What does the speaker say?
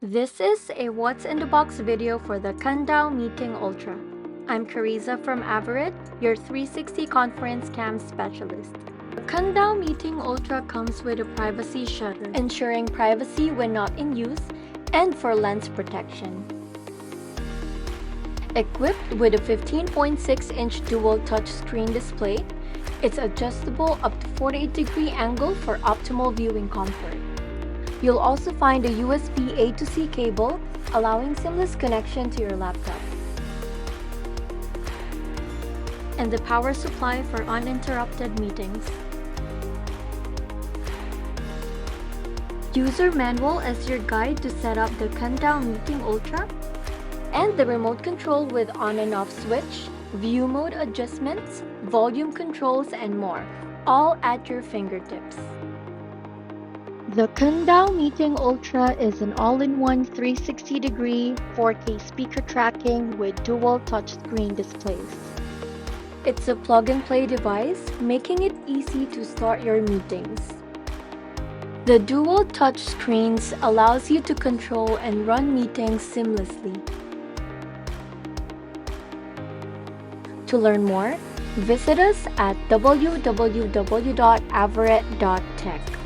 This is a What's in the Box video for the Kandao Meeting Ultra. I'm Carissa from Everett, your 360 conference cam specialist. The Kandao Meeting Ultra comes with a privacy shutter, ensuring privacy when not in use and for lens protection. Equipped with a 15.6-inch dual touchscreen display, it's adjustable up to 48-degree angle for optimal viewing comfort. You'll also find a USB A to C cable, allowing seamless connection to your laptop. And the power supply for uninterrupted meetings. User manual as your guide to set up the Kandao Meeting Ultra, and the remote control with on and off switch, view mode adjustments, volume controls, and more, all at your fingertips. The Kandao Meeting Ultra is an all-in-one 360-degree 4K speaker tracking with dual touchscreen displays. It's a plug-and-play device, making it easy to start your meetings. The dual touchscreens allows you to control and run meetings seamlessly. To learn more, visit us at www.everett.tech.